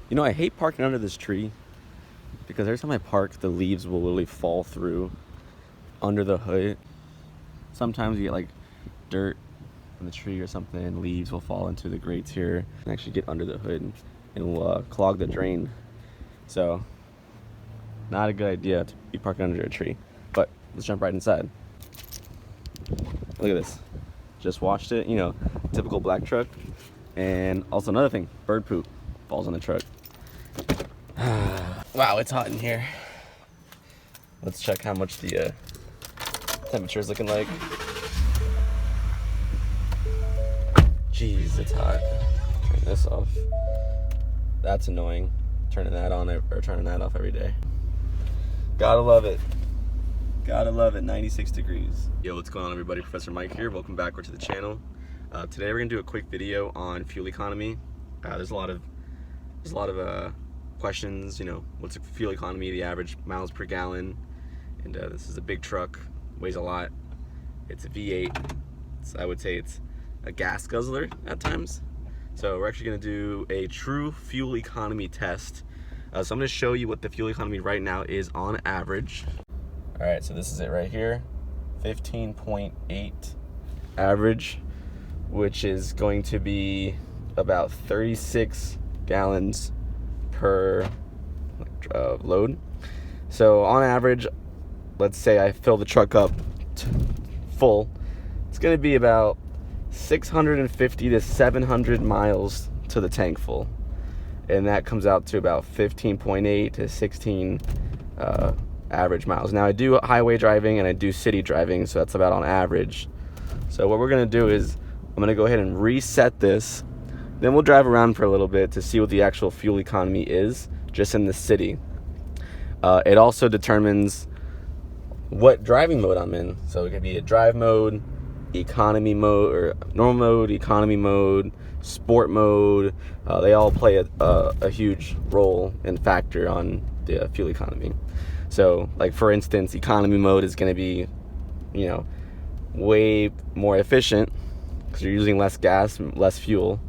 You know, I hate parking under this tree because every time I park, the leaves will literally fall through under the hood. Sometimes you get like dirt on the tree or something, and leaves will fall into the grates here and actually get under the hood and will clog the drain. So, not a good idea to be parking under a tree. But let's jump right inside. Look at this. Just washed it, you know, typical black truck. And also another thing, bird poop falls on the truck. Wow, it's hot in here. Let's check how much the temperature is looking like. Jeez, it's hot. Turn this off. That's annoying. Turning that on or turning that off every day. Gotta love it. Gotta love it. 96 degrees. Yo, what's going on, everybody? Professor Mike here. Welcome back to the channel. Today we're gonna do a quick video on fuel economy. There's a lot of questions. You know, what's the fuel economy? The average miles per gallon. And this is a big truck. Weighs a lot. It's a V8. I would say it's a gas guzzler at times. So we're actually gonna do a true fuel economy test. So I'm gonna show you what the fuel economy right now is on average. All right, so this is it right here, 15.8 average, which is going to be about 36 gallons per load. So on average, let's say I fill the truck up full, it's gonna be about 650 to 700 miles to the tank full. And that comes out to about 15.8 to 16 average miles. Now I do highway driving and I do city driving, so that's about on average. So what we're gonna do is I'm gonna go ahead and reset this. Then we'll drive around for a little bit to see what the actual fuel economy is just in the city. It also determines what driving mode I'm in. So it could be a drive mode, economy mode, or normal mode, economy mode, sport mode. They all play a huge role and factor on the fuel economy. So, like for instance, economy mode is going to be, you know, way more efficient because you're using less gas, less fuel.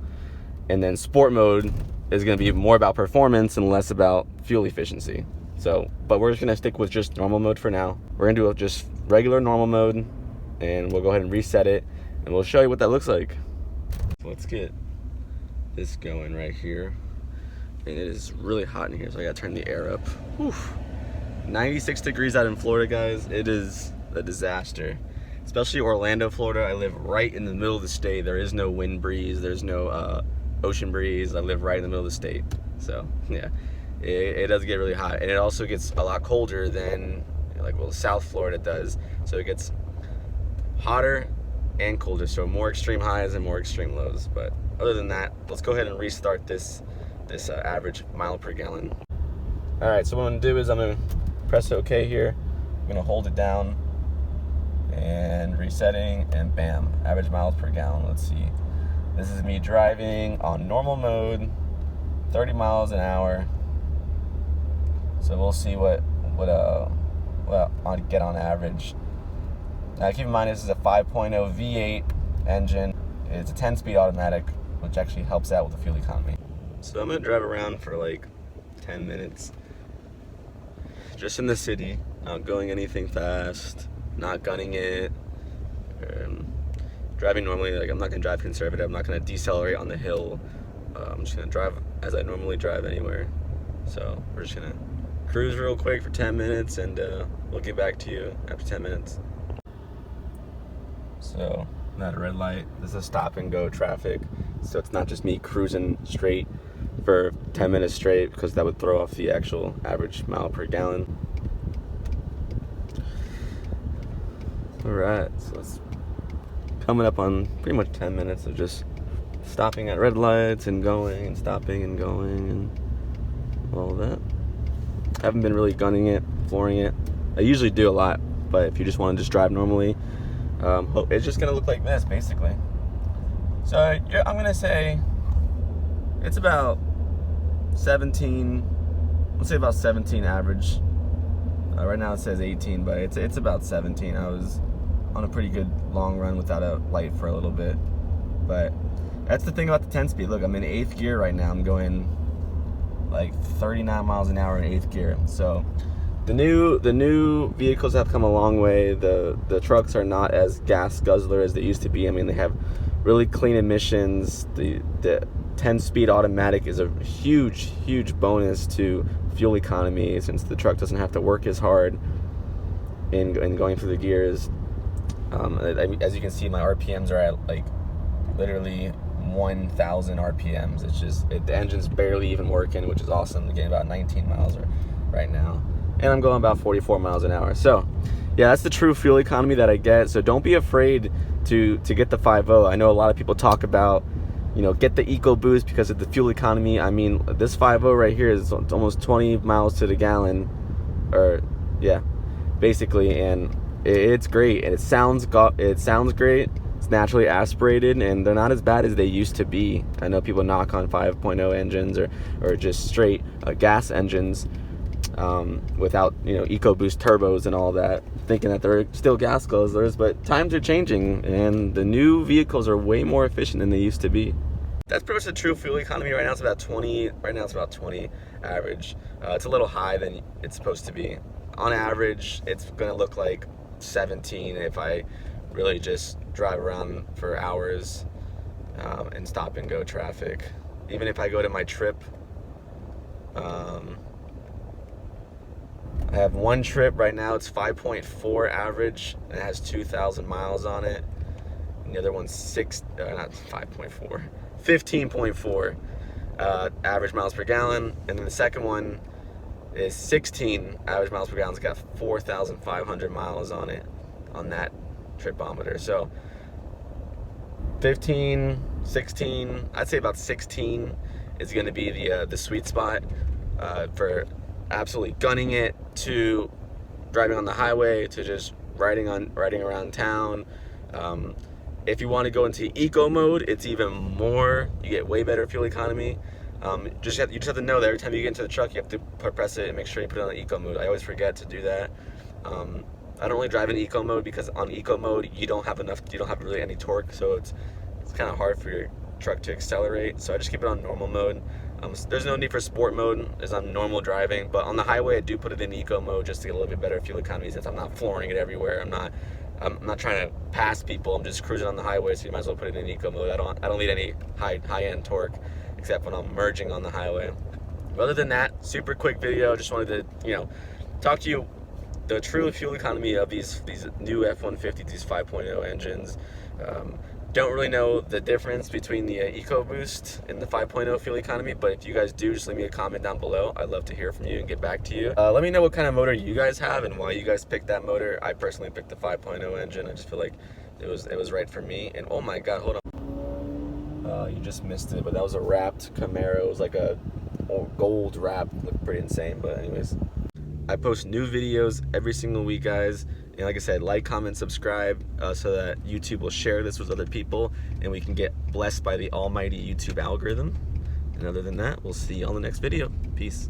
And then sport mode is going to be more about performance and less about fuel efficiency. So, but we're just going to stick with just normal mode for now. We're going to do just regular normal mode, and we'll go ahead and reset it, and we'll show you what that looks like. So let's get this going right here. And it is really hot in here, so I got to turn the air up. Whew. 96 degrees out in Florida, guys. It is a disaster. Especially Orlando, Florida. I live right in the middle of the state. There is no wind breeze. There's no ocean breeze. I live right in the middle of the state. So, yeah. It does get really hot. And it also gets a lot colder than, like, well, South Florida does. So it gets hotter and colder. So more extreme highs and more extreme lows. But other than that, let's go ahead and restart this average mile per gallon. All right, so what I'm gonna do is I'm gonna press OK here. I'm gonna hold it down and resetting, and bam, average miles per gallon. Let's see. This is me driving on normal mode, 30 miles an hour. So we'll see what I get on average. Now keep in mind this is a 5.0 V8 engine. It's a 10-speed automatic, which actually helps out with the fuel economy. So I'm gonna drive around for like 10 minutes. Just in the city, not going anything fast, not gunning it. Driving normally, like I'm not gonna drive conservative. I'm not gonna decelerate on the hill. I'm just gonna drive as I normally drive anywhere. So we're just gonna cruise real quick for 10 minutes, and we'll get back to you after 10 minutes. So I'm at a red light. This is stop and go traffic. So it's not just me cruising straight for 10 minutes straight, because that would throw off the actual average mile per gallon. All right, so it's coming up on pretty much 10 minutes of just stopping at red lights and going and stopping and going and all that. I haven't been really gunning it, flooring it. I usually do a lot, but if you just want to just drive normally, it's just gonna look like this basically. So I'm gonna say it's about 17. Let's say about 17 average. Right now it says 18, but it's about 17. I was on a pretty good long run without a light for a little bit, but that's the thing about the 10-speed. Look, I'm in 8th gear right now. I'm going like 39 miles an hour in 8th gear. So the new vehicles have come a long way. The trucks are not as gas guzzler as they used to be. I mean, they have really clean emissions. The 10-speed automatic is a huge bonus to fuel economy, since the truck doesn't have to work as hard in going through the gears. As you can see, my RPMs are at like literally 1,000 RPMs. It's just the engine's barely even working, which is awesome. I'm getting about 19 miles right now, and I'm going about 44 miles an hour. So yeah, that's the true fuel economy that I get. So don't be afraid to get the 5.0. I know a lot of people talk about, you know, get the EcoBoost because of the fuel economy. I mean, this 5.0 right here is almost 20 miles to the gallon, or yeah, basically, and it's great, and it sounds great. It's naturally aspirated, and they're not as bad as they used to be. I know people knock on 5.0 engines or just straight gas engines without, you know, EcoBoost turbos and all that, thinking that they're still gas guzzlers. But times are changing, and the new vehicles are way more efficient than they used to be. That's pretty much the true fuel economy right now. It's about 20. Right now it's about 20 average. It's a little high than it's supposed to be. On average, it's gonna look like 17 if I really just drive around for hours and stop and go traffic. Even if I go to my trip, I have one trip right now. It's 5.4 average, and it has 2,000 miles on it. And the other one's 15.4 average miles per gallon. And then the second one is 16 average miles per gallon. It's got 4,500 miles on it, on that tripometer. So 15, 16, I'd say about 16 is going to be the sweet spot for absolutely gunning it, to driving on the highway, to just riding around town. If you want to go into eco mode, it's even more. You get way better fuel economy. You just have to know that every time you get into the truck, you have to press it and make sure you put it on eco mode. I always forget to do that. I don't really drive in eco mode because on eco mode you don't have really any torque, so it's kind of hard for your truck to accelerate. So I just keep it on normal mode. There's no need for sport mode as I'm normal driving, but on the highway I do put it in eco mode just to get a little bit better fuel economy, since I'm not flooring it everywhere. I'm not trying to pass people. I'm just cruising on the highway, so you might as well put it in eco mode. I don't need any high-end torque except when I'm merging on the highway. But other than that, super quick video. Just wanted to, you know, talk to you the true fuel economy of these new F-150, these 5.0 engines. Don't really know the difference between the EcoBoost and the 5.0 fuel economy, but if you guys do, just leave me a comment down below. I'd love to hear from you and get back to you. Let me know what kind of motor you guys have and why you guys picked that motor. I personally picked the 5.0 engine. I just feel like it was right for me. And oh my God, hold on. You just missed it, but that was a wrapped Camaro. It was like a gold wrap. Looked pretty insane, but anyways. I post new videos every single week, guys. And like I said, like, comment, subscribe so that YouTube will share this with other people and we can get blessed by the almighty YouTube algorithm. And other than that, we'll see you on the next video. Peace.